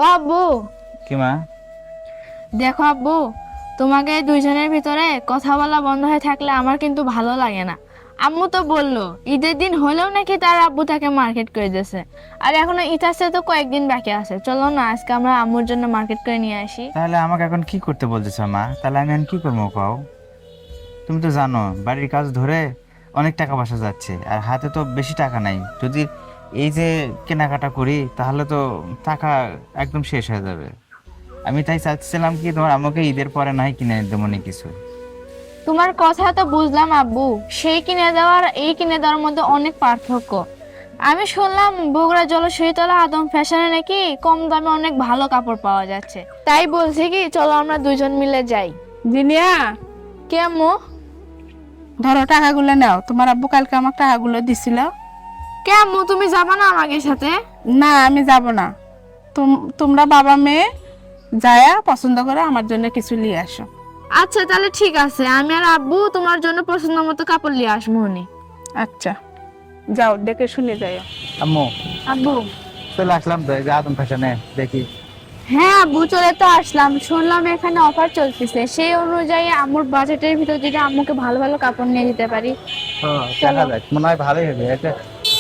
ও আব্বু, কি মা? দেখো আব্বু, তোমাকে দুইজনের ভিতরে কথা বলা বন্ধ হয়ে থাকলে আমার কিন্তু ভালো লাগে না। আম্মু তো বললো ঈদের দিন হলেও নাকি তার আব্বু তাকে মার্কেট করে দিয়েছে। আর এখনো ঈদ আসতে তো কয়েকদিন বাকি আছে, চলো না আজকে আমরা আম্মুর জন্য মার্কেট করে নিয়ে আসি। তাহলে আমাকে এখন কি করতে বলতেছো মা? তাহলে আমি এখন কি করবো কও? তুমি তো জানো বাড়ির কাজ ধরে অনেক টাকা পয়সা যাচ্ছে, আর হাতে তো বেশি টাকা নাই। যদি এই যে কেনাকাটা করি তাহলে তো টাকা একদম শেষ হয়ে যাবে। আমি তাই চাচ্ছিলাম কি তোমার আমাকে ঈদের পরে নাই কিনে দেবো নি কিছু। তোমার কথা তো বুঝলাম আব্বু, সেই কিনে দেওয়ার এই কিনে দেওয়ার মধ্যে অনেক পার্থক্য। আমি শুনলাম বগুড়া জলশয়ীতলা আদম ফ্যাশনে নাকি কম দামে অনেক ভালো কাপড় পাওয়া যাচ্ছে, তাই বলছি কি চলো আমরা দুইজন মিলে যাই। জিনিয়া, কে আম্মু? ধরো টাকাগুলো নাও। তোমার আব্বু কালকে আমার টাকাগুলো দিছিল। কে আম্মু, তুমি যাবা না আমাকে সাথে? না, আমি যাব না। তোমরা বাবা মেয়ে যায়া পছন্দ করে আমার জন্য কিছু নিয়ে আসো। আচ্ছা তাহলে ঠিক আছে, আমি আর আব্বু তোমার জন্য পছন্দ মতো কাপড় নিয়ে আসবো নি। আচ্ছা, যাও দেখে শুনে যাও। আম্মু, আব্বু, চলে আসলাম তো এই যে আদম ফ্যাশনে, দেখি। হ্যাঁ আব্বু, চলে তো আসলাম। শুনলাম এখানে অফার চলতেছে, সেই অনুযায়ী আম্মুর বাজেটের ভিতর যদি আম্মুকে ভালো ভালো কাপড় নিয়ে দিতে পারি। দেখা যাক, মনে হয় ভালোই হবে। এটা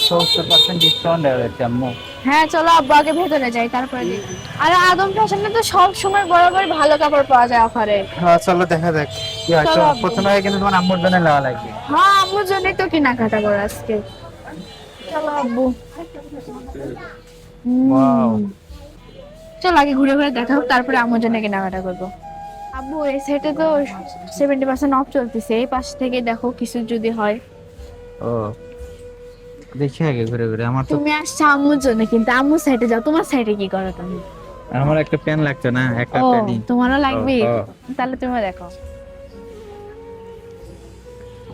70% ডিসকাউন্ট দেওয়া হচ্ছে আম্মু। হ্যাঁ চলো আব্বু, আগে ভেতরে যাই তারপরে দেখি। আর আদম ফ্যাশনে তো সব সময় বরাবর ভালো কাপড় পাওয়া যায় অফারে। হ্যাঁ চলো দেখা যাক কি হয়। চলো আব্বু। প্রথমে কিন্তু তোমার আম্মুর জন্য নেওয়া লাগবে। হ্যাঁ আম্মুর জন্যই তো কেনাকাটা করা আজকে। চলো আব্বু। ওয়াও, চল আগে ঘুরে ঘুরে দেখা হোক, তারপরে আম্মুর জন্য কেনাকাটা করবো। আব্বু এই সাইডে তো 70% অফ চলতেছে, এই পাশ থেকে দেখো কিছু যদি হয়। ও দেখি আগে ঘুরে ঘুরে। আমার তো তুমি আসছো আম্মুর জন্য, কিন্তু আম্মুর সাইডে যাও, তোমার সাইডে কি করো তুমি? আমার একটা পেন লাগতো না, একটা ও পেনই। তোমারও লাগবে? ও, ও। তাহলে তুমি দেখো,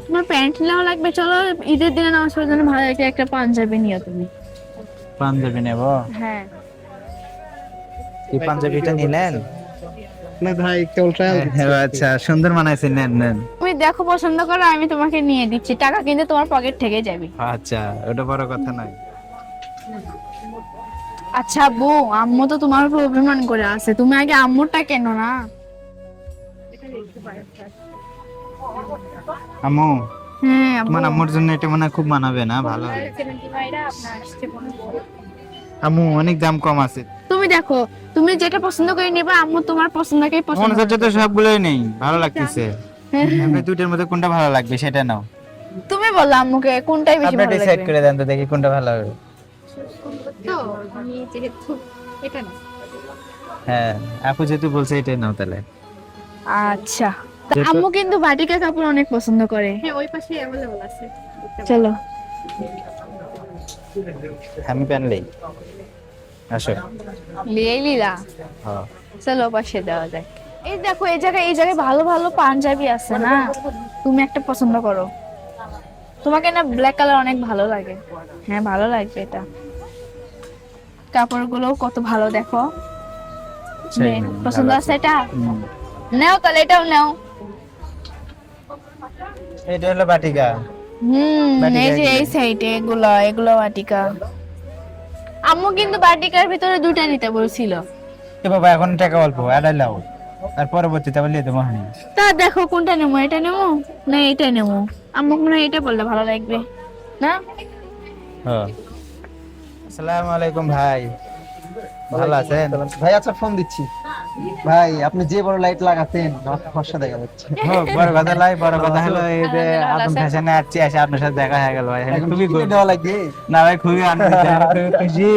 তোমার প্যান্ট নাও লাগবে। চলো ঈদের দিনে নামাজ পড়ার জন্য ভালো একটা পাঞ্জাবি নিও তুমি। পাঞ্জাবি নেব? হ্যাঁ এই পাঞ্জাবিটা নিলেন? না ভাই, একটা ট্রায়াল আচ্ছা, সুন্দর মানাইছে, নেন নেন। তুমি দেখো পছন্দ করো, আমি তোমাকে নিয়ে দিচ্ছি, টাকা কিন্তু তোমার পকেট থেকে যাবে। আচ্ছা, ওটা বড় কথা নয়। আচ্ছা আব্বু, আম্মু তো তোমার উপর অভিমান করে আছে, তুমি আগে আম্মুরটা কেনো না। আম্মু, হ্যাঁ আব্বু। তোমার আম্মুর জন্য এটা মনে হয় খুব মানাবে না? ভালো হবে। আম্মু অনেক দাম কম আছে। তুমি দেখো, তুমি যেটা পছন্দ করে নিবা, আম্মু তোমার পছন্দকেই পছন্দ মনে হচ্ছে তো সবগুলোই নেই, ভালো লাগতেছে। হ্যাঁ। আপনি দুইটার মধ্যে কোনটা ভালো লাগবে সেটা নাও। তুমি বলো আম্মুকে কোনটাই বেশি আপনি ভালো ডিসাইড লাগবে। করে দেন তো, দেখি কোনটা ভালো হবে। তো আমি যেহেতু এটা না। হ্যাঁ, আপু যেহেতু বলছে এটাই নাও তাহলে। আচ্ছা, তা আম্মু কিন্তু বাটিকা কাপড় অনেক পছন্দ করে। হ্যাঁ, ওই পাশে অ্যাভেলেবল আছে। চলো আমি প্যানলেই আসো। লিয়েই লিলা। হ্যাঁ, চলো পাশে দেওয়া যায়। এই দেখো এই জায়গায় ভালো ভালো পাঞ্জাবি আছে না, তুমি একটা পছন্দ করো। তোমাকে না ব্ল্যাক কালার অনেক ভালো লাগে। হ্যাঁ ভালো লাগবে এটা, কাপড়গুলো কত ভালো দেখো। সেই নে, নাও, পছন্দ ভালো আছে এটা? হুম। নাও তাহলে এটাও নাও। এটা হলো বাটিকা। বাটিকা এই যে এগুলো। এই সাইডে এগুলো বাটিকা। আম্মু কিন্তু বাটিকার ভিতরে দুইটা নিতে বলছিল। এ বাবা, এখন টাকা অল্প, অ্যাডাই লাও, আর পরবর্তীতে আবার নিয়ে দেবো। হ্যাঁ, তা দেখো কোনটা নেবো, এটা নেবো না এটা নেবো? আম্মু মনে হয় এটা বললে ভালো লাগবে না? আসসালামু আলাইকুম ভাই, ভালো আছেন? ভাই আচ্ছা, ফোন দিচ্ছি। ভাই আপনি যে বড় লাইট লাগাতেন, আমার ফর্সা দেখা যাচ্ছে। বড় কথা লাই, বড় কথা হলো এই যে আলহামদুলিল্লাহ, আদম ভালো আছেন? ফ্যাশনে আসছি, এসে আপনার সাথে দেখা হয়ে গেল ভাই। এখন খুবই কিনে দেওয়া লাগবে। না ভাই, খুবই আনন্দিত, খুবই খুশি।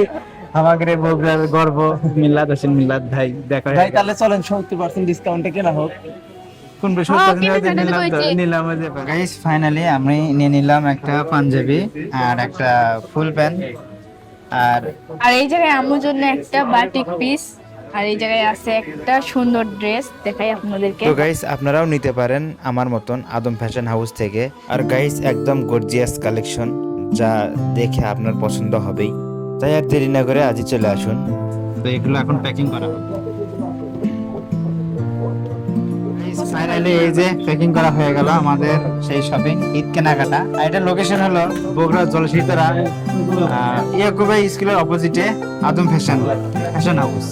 আমাদের বগুড়ার গর্ব, মিলাদ হোসেন মিলাদ ভাই, দেখা হয়ে ভাই গেল। তাহলে চলেন 70% ডিসকাউন্টে কেনা হোক। কোন বছর হ্যাঁ, পছন্দ কিনে হয়েছে? ফেলে নিলাম তো, কইছি। নিলাম। গাইস ফাইনালি আমি নিয়ে নিলাম একটা পাঞ্জাবি আর একটা ফুল প্যান্ট। আর আর এই জায়গায় আম্মুর জন্য একটা বাটিক পিস, আর এই জায়গায় আছে একটা সুন্দর ড্রেস, দেখাই আপনাদেরকে। তো গাইস আপনারাও নিতে পারেন আমার মতন আদম ফ্যাশন হাউস থেকে। আর গাইস একদম গর্জিয়াস কালেকশন, যা দেখে আপনার পছন্দ হবেই। তাই আর দেরি না করে আজই চলে আসুন। তো এগুলো এখন প্যাকিং করা হবে। ফাইনালি এই যে প্যাকিং করা হয়ে গেল আমাদের সেই শপিং, ঈদ কেনাকাটা। আর এটা লোকেশন হলো বগুড়া জলশীতলা ইয়াকুবাই স্কুলের অপোজিটে আদম ফ্যাশন হাউস।